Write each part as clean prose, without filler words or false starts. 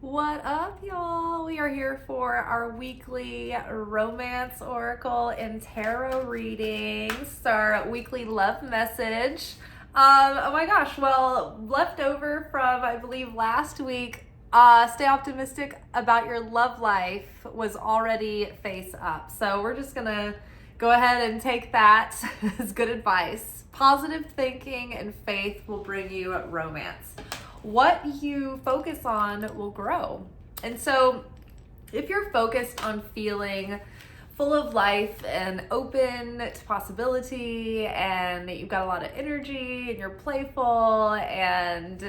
What up, y'all? We are here for our weekly romance oracle and tarot readings, our weekly love message. Oh my gosh, well, left over from, I believe, last week, stay optimistic about your love life was already face up. So we're just gonna go ahead and take that as good advice. Positive thinking and faith will bring you romance. What you focus on will grow. And so if you're focused on feeling full of life and open to possibility and you've got a lot of energy and you're playful and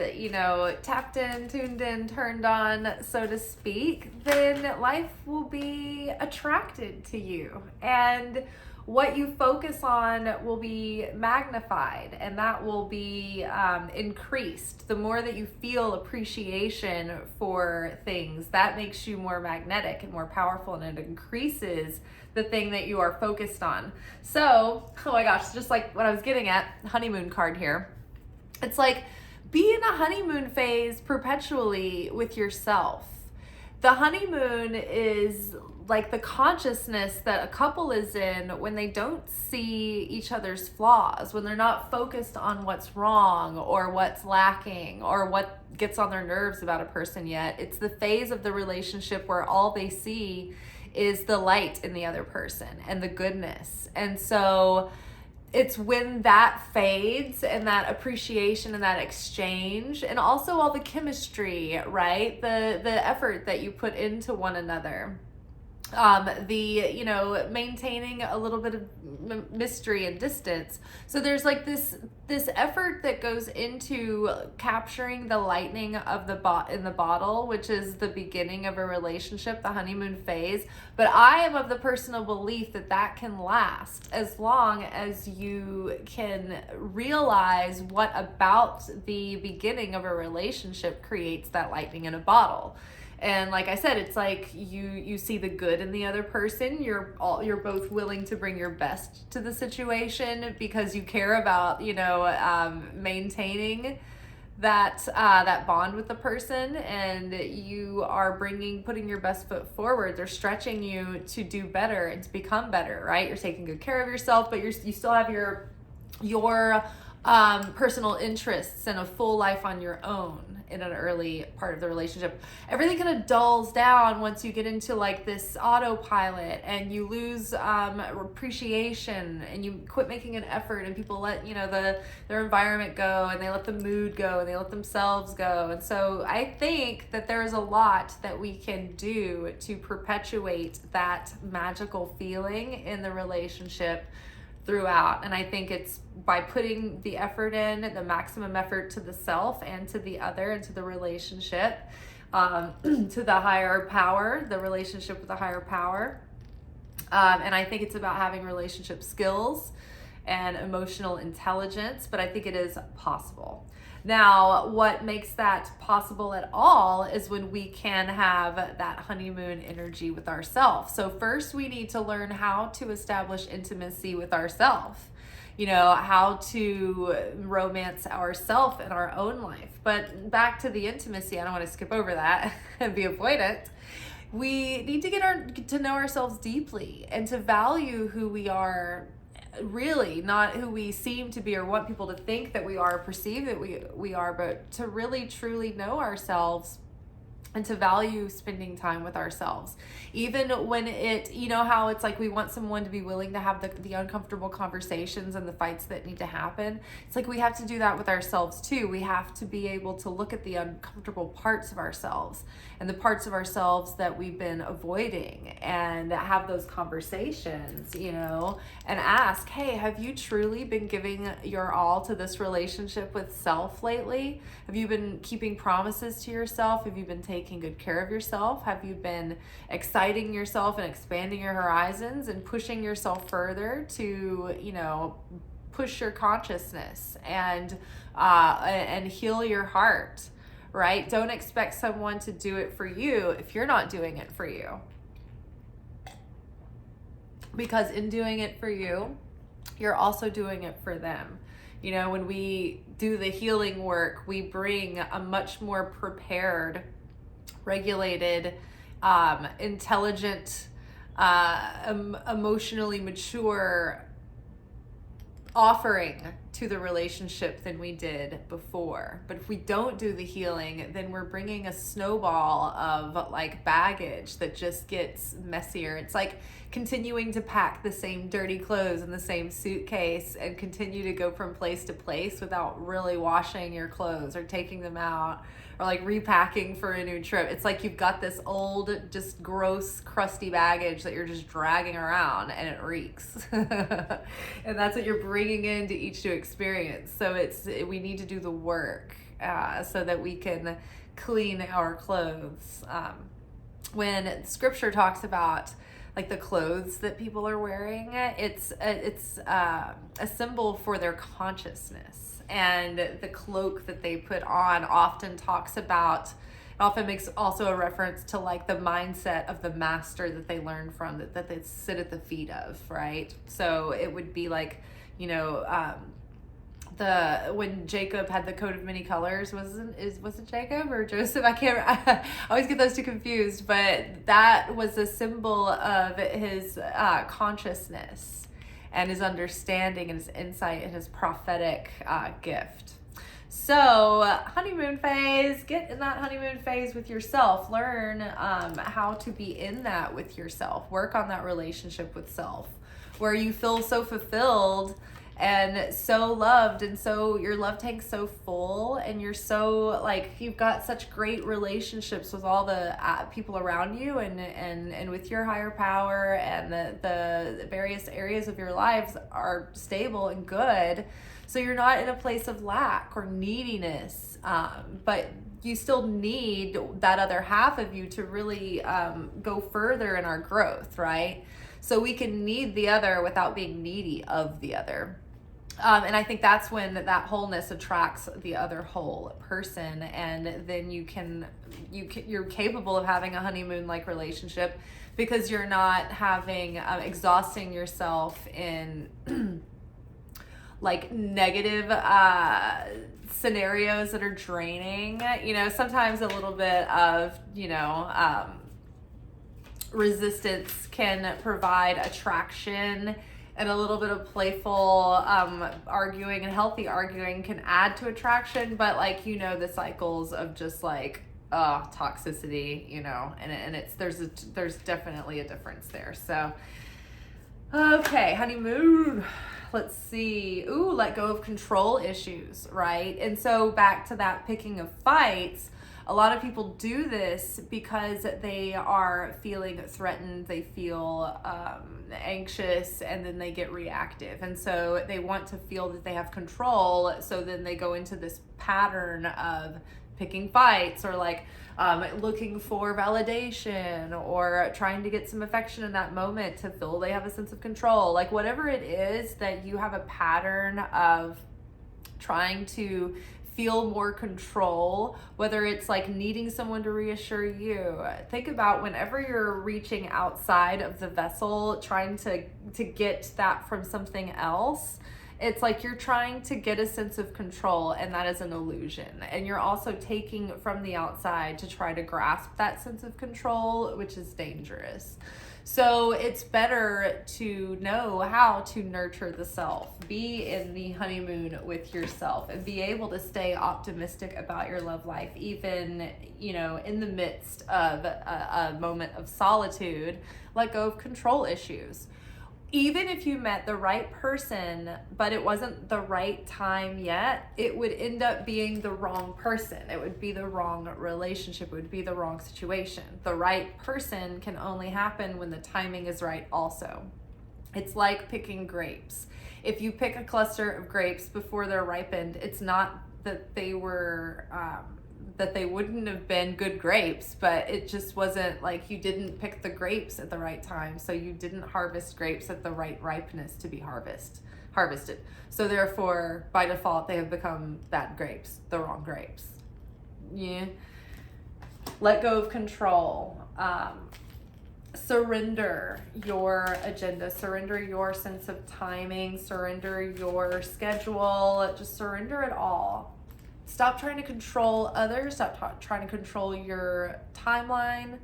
tapped in, tuned in, turned on, so to speak, then life will be attracted to you. And what you focus on will be magnified, and that will be increased. The more that you feel appreciation for things, that makes you more magnetic and more powerful, and it increases the thing that you are focused on. So, oh my gosh, just like what I was getting at, honeymoon card here. It's like, be in a honeymoon phase perpetually with yourself. The honeymoon is like the consciousness that a couple is in when they don't see each other's flaws, when they're not focused on what's wrong or what's lacking or what gets on their nerves about a person yet. It's the phase of the relationship where all they see is the light in the other person and the goodness. And so it's when that fades and that appreciation and that exchange, and also all the chemistry, right? The effort that you put into one another. Maintaining a little bit of mystery and distance. So there's like this effort that goes into capturing the lightning of in the bottle, which is the beginning of a relationship, the honeymoon phase. But I am of the personal belief that can last as long as you can realize what about the beginning of a relationship creates that lightning in a bottle. And like I said, it's like you see the good in the other person. You're both willing to bring your best to the situation because you care about maintaining that bond with the person, and you are putting your best foot forward. They're stretching you to do better and to become better, right? You're taking good care of yourself, but you still have your personal interests and a full life on your own in an early part of the relationship. Everything kind of dulls down once you get into like this autopilot, and you lose appreciation, and you quit making an effort, and people let their environment go, and they let the mood go, and they let themselves go. And so I think that there's a lot that we can do to perpetuate that magical feeling in the relationship throughout. And I think it's by putting the effort in, the maximum effort to the self and to the other and to the relationship, to the higher power, the relationship with the higher power. And I think it's about having relationship skills and emotional intelligence, but I think it is possible. Now, what makes that possible at all is when we can have that honeymoon energy with ourselves. So first we need to learn how to establish intimacy with ourselves, how to romance ourselves in our own life. But back to the intimacy, I don't want to skip over that and be avoidant. We need to get to know ourselves deeply and to value who we are, really, not who we seem to be or want people to think that we are, perceive that we are, but to really truly know ourselves and to value spending time with ourselves. Even when how it's like we want someone to be willing to have the uncomfortable conversations and the fights that need to happen. It's like we have to do that with ourselves too. We have to be able to look at the uncomfortable parts of ourselves and the parts of ourselves that we've been avoiding, and have those conversations, and ask, hey, have you truly been giving your all to this relationship with self lately? Have you been keeping promises to yourself? Have you been taking good care of yourself? Have you been exciting yourself and expanding your horizons and pushing yourself further to, push your consciousness and heal your heart, right? Don't expect someone to do it for you if you're not doing it for you. Because in doing it for you, you're also doing it for them. When we do the healing work, we bring a much more prepared regulated, intelligent, emotionally mature offering to the relationship than we did before. But if we don't do the healing, then we're bringing a snowball of like baggage that just gets messier. It's like continuing to pack the same dirty clothes in the same suitcase and continue to go from place to place without really washing your clothes or taking them out or like repacking for a new trip. It's like you've got this old, just gross, crusty baggage that you're just dragging around and it reeks. And that's what you're bringing into each new experience. So we need to do the work so that we can clean our clothes. When scripture talks about like the clothes that people are wearing, it's a symbol for their consciousness. And the cloak that they put on often makes also a reference to like the mindset of the master that they learn from, that they sit at the feet of, right? So it would be like, when Jacob had the coat of many colors, was it Jacob or Joseph? I always get those two confused, but that was a symbol of his consciousness and his understanding and his insight and his prophetic gift. So honeymoon phase, get in that honeymoon phase with yourself. Learn how to be in that with yourself. Work on that relationship with self where you feel so fulfilled and so loved, and so your love tank's so full, and you're so like you've got such great relationships with all the people around you and with your higher power, and the various areas of your lives are stable and good, so you're not in a place of lack or neediness, but you still need that other half of you to really go further in our growth, right? So we can need the other without being needy of the other. And I think that's when that wholeness attracts the other whole person, and then you're capable of having a honeymoon-like relationship because you're not having exhausting yourself in like negative scenarios that are draining. Sometimes a little bit of resistance can provide attraction, and a little bit of playful arguing and healthy arguing can add to attraction, but the cycles of just like toxicity, and it's there's definitely a difference there. So okay, honeymoon, let's see. Let go of control issues, right? And so back to that picking of fights, a lot of people do this because they are feeling threatened, they feel anxious, and then they get reactive. And so they want to feel that they have control, so then they go into this pattern of picking fights or looking for validation or trying to get some affection in that moment to feel they have a sense of control. Like whatever it is that you have a pattern of trying to feel more control, whether it's like needing someone to reassure you. Think about whenever you're reaching outside of the vessel, trying to get that from something else, it's like you're trying to get a sense of control, and that is an illusion. And you're also taking from the outside to try to grasp that sense of control, which is dangerous. So it's better to know how to nurture the self, be in the honeymoon with yourself, and be able to stay optimistic about your love life, even, in the midst of a moment of solitude. Let go of control issues. Even if you met the right person, but it wasn't the right time yet, it would end up being the wrong person. It would be the wrong relationship. It would be the wrong situation. The right person can only happen when the timing is right also. It's like picking grapes. If you pick a cluster of grapes before they're ripened, it's not that they were... that they wouldn't have been good grapes, but it just wasn't like you didn't pick the grapes at the right time, so you didn't harvest grapes at the right ripeness to be harvested. So therefore, by default, they have become bad grapes, the wrong grapes. Yeah. Let go of control. Surrender your agenda, surrender your sense of timing, surrender your schedule, just surrender it all. Stop trying to control others. Stop trying to control your timeline.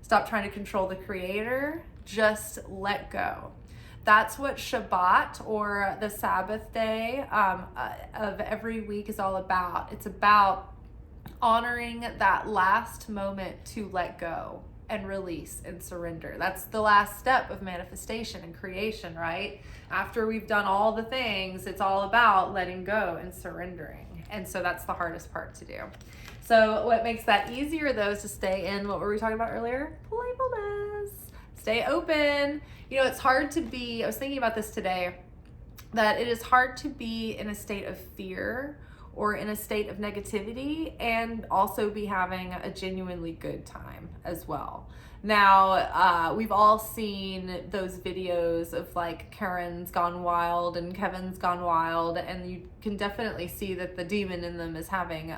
Stop trying to control the creator. Just let go. That's what Shabbat, or the Sabbath day of every week, is all about. It's about honoring that last moment to let go and release and surrender. That's the last step of manifestation and creation, right? After we've done all the things, it's all about letting go and surrendering. And so that's the hardest part to do. So what makes that easier, though, is to stay in, what were we talking about earlier? Playfulness. Stay open. You know, it's hard to be, I was thinking about this today, that it is hard to be in a state of fear or in a state of negativity and also be having a genuinely good time as well. Now, we've all seen those videos of like Karen's gone wild and Kevin's gone wild, and you can definitely see that the demon in them is having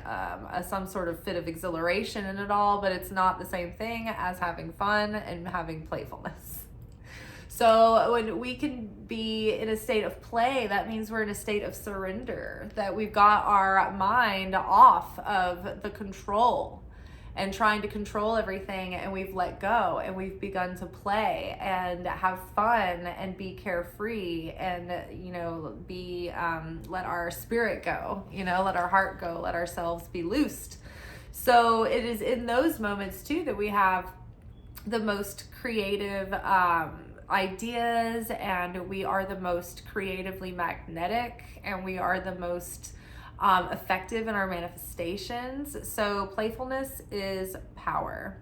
some sort of fit of exhilaration in it all, but it's not the same thing as having fun and having playfulness. So when we can be in a state of play, that means we're in a state of surrender, that we've got our mind off of the control and trying to control everything, and we've let go and we've begun to play and have fun and be carefree and, you know, be, let our spirit go, you know, let our heart go, let ourselves be loosed. So it is in those moments too that we have the most creative, ideas, and we are the most creatively magnetic, and we are the most effective in our manifestations. So playfulness is power.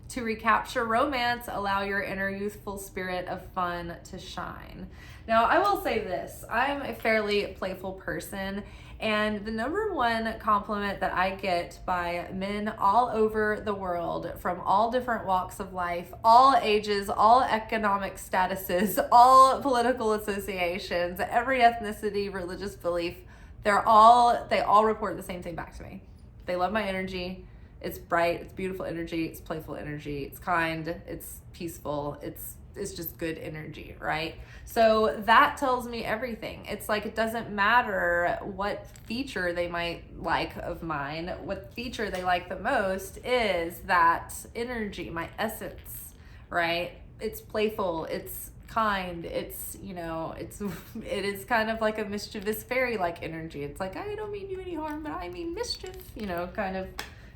To recapture romance, allow your inner youthful spirit of fun to shine. Now, I will say this, I'm a fairly playful person, and the number one compliment that I get by men all over the world, from all different walks of life, all ages, all economic statuses, all political associations, every ethnicity, religious belief, they all report the same thing back to me. They love my energy. It's bright, it's beautiful energy, it's playful energy, it's kind, it's peaceful, it's just good energy, right? So that tells me everything. It's like, it doesn't matter what feature they might like of mine. What feature they like the most is that energy, my essence, right? It's playful, it's kind, it's, you know, it is kind of like a mischievous fairy-like energy. It's like, I don't mean you any harm, but I mean mischief, you know, kind of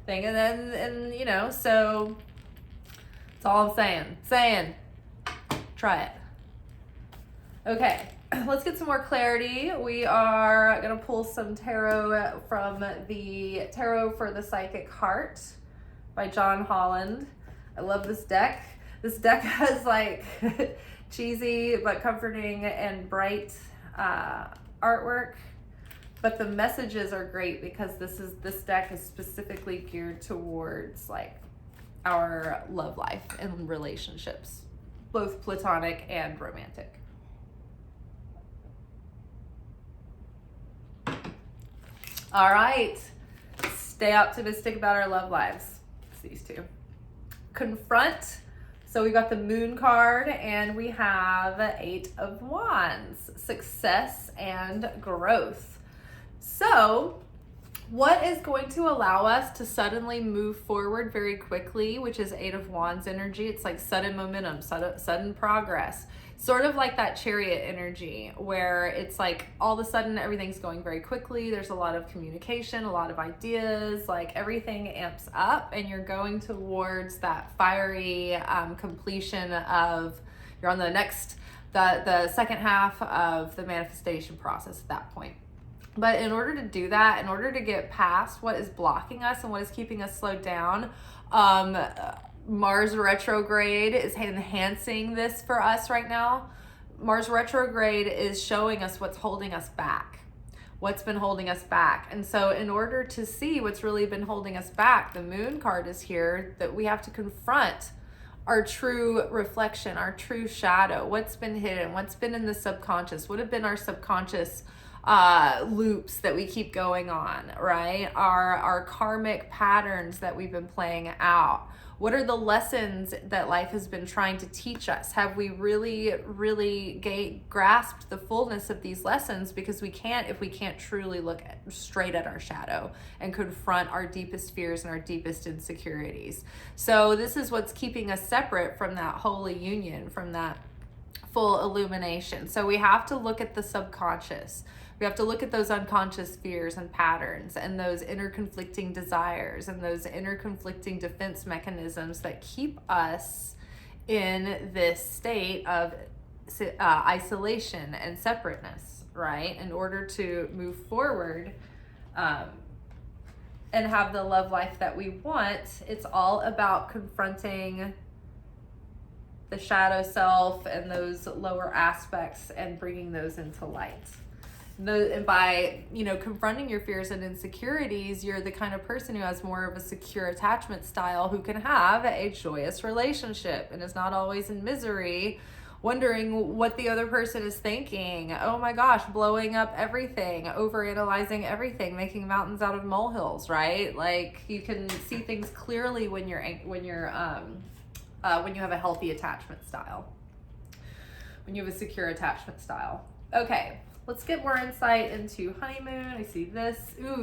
thing. And you know, so that's all I'm saying. Try it. Okay, let's get some more clarity. We are gonna pull some tarot from the Tarot for the Psychic Heart by John Holland. I love this deck. This deck has like cheesy but comforting and bright artwork, but the messages are great because this deck is specifically geared towards like our love life and relationships, both platonic and romantic. All right, stay optimistic about our love lives. It's these two. Confront. So we got the Moon card, and we have 8 of Wands, success and growth. So what is going to allow us to suddenly move forward very quickly, which is 8 of Wands energy? It's like sudden momentum, sudden progress. Sort of like that Chariot energy, where it's like all of a sudden everything's going very quickly. There's a lot of communication, a lot of ideas, like everything amps up, and you're going towards that fiery completion of, you're on the next, the second half of the manifestation process at that point. But in order to do that, in order to get past what is blocking us and what is keeping us slowed down, Mars retrograde is enhancing this for us right now. Mars retrograde is showing us what's holding us back, what's been holding us back. And so in order to see what's really been holding us back, the Moon card is here, that we have to confront our true reflection, our true shadow, what's been hidden, what's been in the subconscious, what have been our subconscious loops that we keep going on, right? Our karmic patterns that we've been playing out. What are the lessons that life has been trying to teach us? Have we really grasped the fullness of these lessons? Because we can't if we can't truly look straight at our shadow and confront our deepest fears and our deepest insecurities. So this is what's keeping us separate from that holy union, from that full illumination. So we have to look at the subconscious. We have to look at those unconscious fears and patterns and those inner conflicting desires and those inner conflicting defense mechanisms that keep us in this state of isolation and separateness, right? In order to move forward and have the love life that we want, it's all about confronting the shadow self and those lower aspects and bringing those into light. And by, confronting your fears and insecurities, you're the kind of person who has more of a secure attachment style, who can have a joyous relationship and is not always in misery, wondering what the other person is thinking. Oh my gosh, blowing up everything, overanalyzing everything, making mountains out of molehills, right? Like, you can see things clearly when you have a healthy attachment style, when you have a secure attachment style. Okay, let's get more insight into honeymoon. I see this.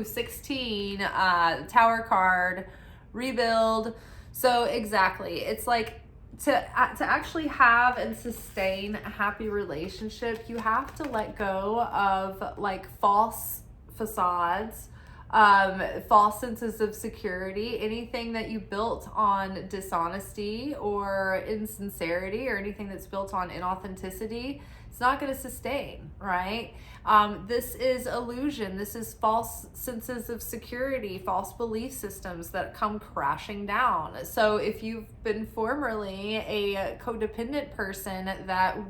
16, Tower card, rebuild. So exactly, it's like to actually have and sustain a happy relationship, you have to let go of like false facades, false senses of security, anything that you built on dishonesty or insincerity, or anything that's built on inauthenticity. It's not going to sustain, right? This is illusion. This is false senses of security, false belief systems that come crashing down. So if you've been formerly a codependent person that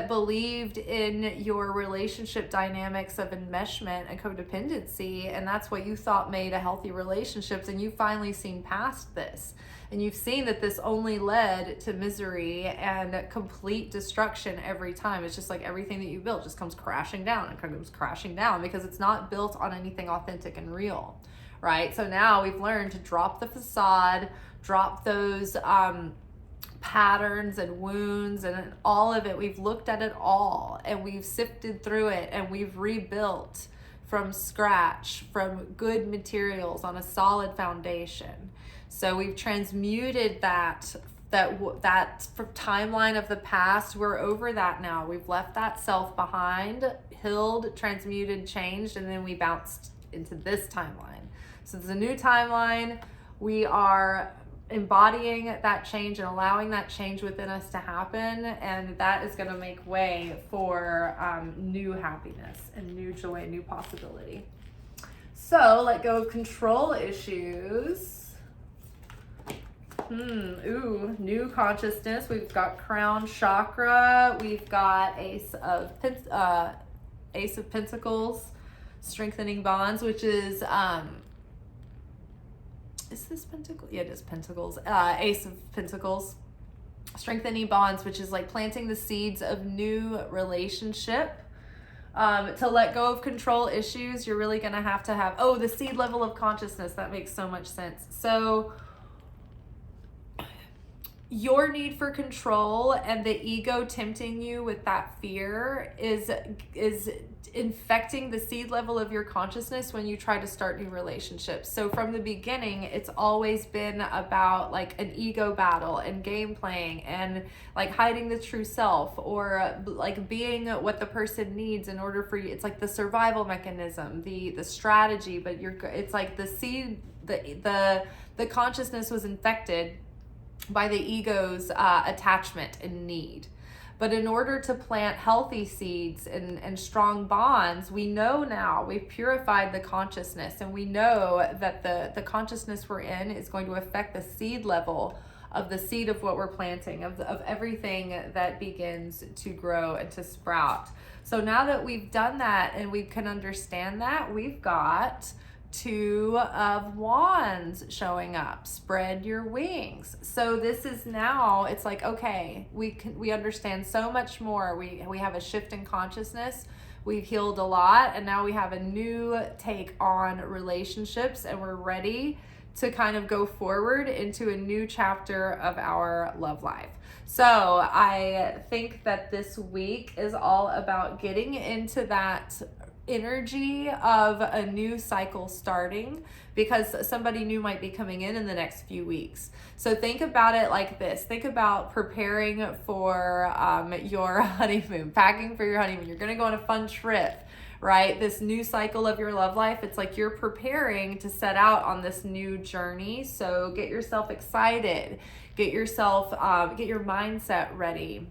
believed in your relationship dynamics of enmeshment and codependency, and that's what you thought made a healthy relationship, and you've finally seen past this. And you've seen that this only led to misery and complete destruction every time. It's just like everything that you built just comes crashing down and comes crashing down because it's not built on anything authentic and real, right? So now we've learned to drop the facade, drop those patterns and wounds and all of it. We've looked at it all and we've sifted through it and we've rebuilt from scratch, from good materials on a solid foundation. So we've transmuted that timeline of the past. We're over that now. We've left that self behind, healed, transmuted, changed, and then we bounced into this timeline. So there's a new timeline. We are embodying that change and allowing that change within us to happen, and that is going to make way for new happiness and new joy and new possibility. So let go of control issues. New consciousness. We've got crown chakra. We've got Ace of Pentacles, strengthening bonds, which is this Pentacle? Yeah, it is Pentacles. Ace of Pentacles, strengthening bonds, which is like planting the seeds of new relationship. To let go of control issues, you're really gonna have to have the seed level of consciousness. That makes so much sense. So your need for control and the ego tempting you with that fear is infecting the seed level of your consciousness when you try to start new relationships. So from the beginning, it's always been about like an ego battle and game playing and like hiding the true self, or like being what the person needs in order for you. It's like the survival mechanism, the strategy, but it's like the seed, the consciousness was infected by the ego's attachment and need. But in order to plant healthy seeds and strong bonds, we know now, we've purified the consciousness, and we know that the consciousness we're in is going to affect the seed level of the seed of what we're planting, of everything that begins to grow and to sprout. So now that we've done that and we can understand that, we've got Two of Wands showing up. Spread your wings. So this is now, it's like, okay, we understand so much more. We have a shift in consciousness. We've healed a lot, and now we have a new take on relationships, and we're ready to kind of go forward into a new chapter of our love life. So I think that this week is all about getting into that energy of a new cycle starting, because somebody new might be coming in the next few weeks. So think about it like this. Think about preparing for your honeymoon, packing for your honeymoon. You're going to go on a fun trip, right? This new cycle of your love life, it's like you're preparing to set out on this new journey. So get yourself excited, get your mindset ready,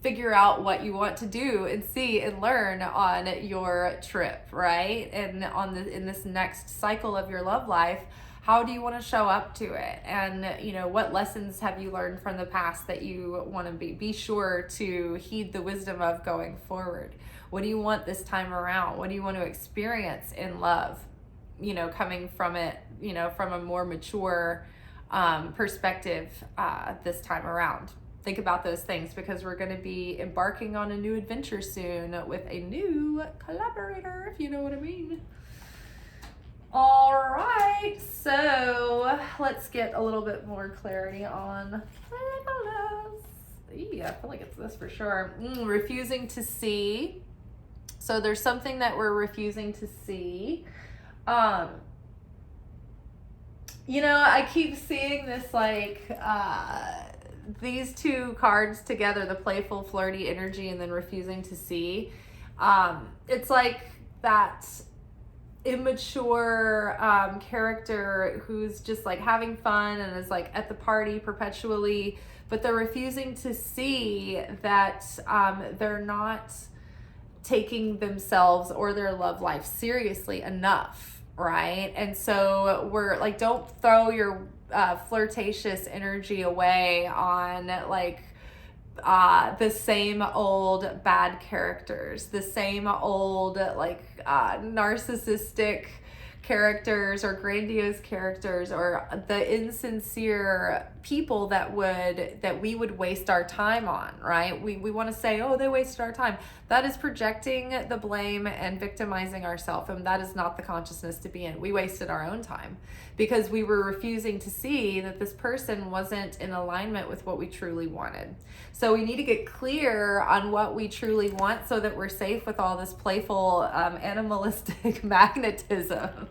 figure out what you want to do and see and learn on your trip, right? And in this next cycle of your love life, how do you want to show up to it? And what lessons have you learned from the past that you want to be sure to heed the wisdom of going forward? What do you want this time around? What do you want to experience in love? Coming from it, from a more mature perspective this time around. Think about those things, because we're going to be embarking on a new adventure soon with a new collaborator, if you know what I mean. All right, so let's get a little bit more clarity on I feel like it's this for sure. Refusing to see. So there's something that we're refusing to see. I keep seeing this these two cards together, the playful, flirty energy and then refusing to see. It's like that immature character who's just like having fun and is like at the party perpetually, but they're refusing to see that they're not taking themselves or their love life seriously enough, right? And so we're like, don't throw your flirtatious energy away on the same old bad characters, the same old narcissistic characters or grandiose characters, or the insincere people that we would waste our time on, right? We want to say, oh, they wasted our time. That is projecting the blame and victimizing ourselves, and that is not the consciousness to be in. We wasted our own time because we were refusing to see that this person wasn't in alignment with what we truly wanted. So we need to get clear on what we truly want so that we're safe with all this playful animalistic magnetism.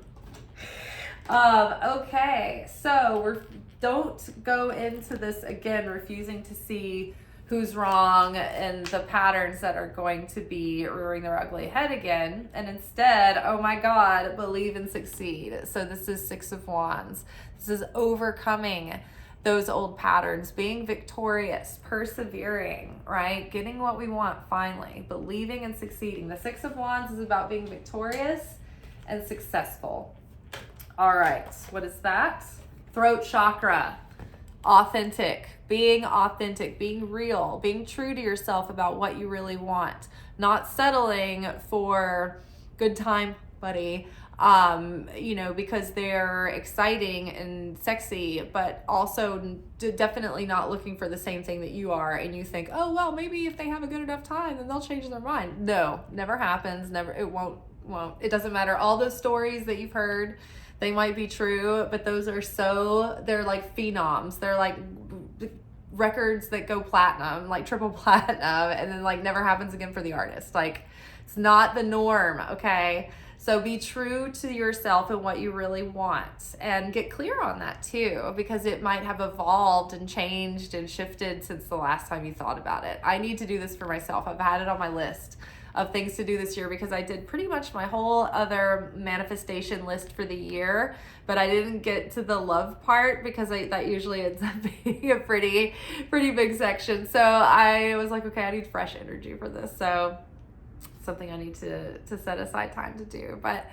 Okay, so don't go into this again refusing to see who's wrong and the patterns that are going to be rearing their ugly head again, and instead, oh my God, believe and succeed. So this is Six of Wands. This is overcoming those old patterns, being victorious, persevering, right? Getting what we want finally, believing and succeeding. The Six of Wands is about being victorious and successful. All right, what is that? Throat chakra, authentic, being real, being true to yourself about what you really want, not settling for good time, buddy, because they're exciting and sexy, but also definitely not looking for the same thing that you are. And you think, oh, well, maybe if they have a good enough time, then they'll change their mind. No, never happens. Never. It won't. It doesn't matter. All those stories that you've heard, they might be true, but those are they're like phenoms. They're like records that go platinum, like triple platinum, and then like never happens again for the artist. Like, it's not the norm, okay? So be true to yourself and what you really want, and get clear on that too, because it might have evolved and changed and shifted since the last time you thought about it. I need to do this for myself. I've had it on my list of things to do this year because I did pretty much my whole other manifestation list for the year, but I didn't get to the love part because that usually ends up being a pretty big section. So I was like, okay, I need fresh energy for this. So something I need to set aside time to do. But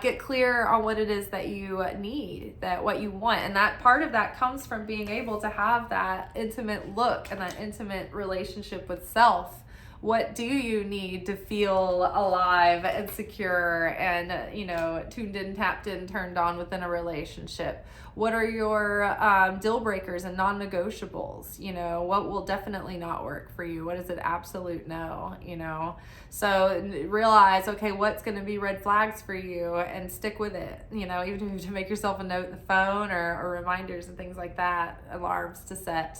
get clear on what it is that you need, what you want. And that part of that comes from being able to have that intimate look and that intimate relationship with self What do you need to feel alive and secure and, you know, tuned in, tapped in, turned on within a relationship? What are your deal breakers and non-negotiables? You know, what will definitely not work for you? What is an absolute no, you know? So realize, okay, what's going to be red flags for you, and stick with it. You know, even if you have to make yourself a note in the phone, or reminders and things like that, alarms to set.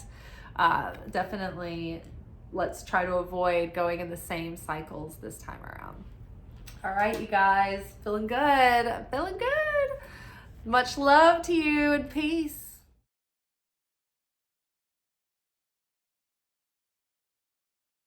Definitely let's try to avoid going in the same cycles this time around. All right, you guys, feeling good. Feeling good. Much love to you, and peace.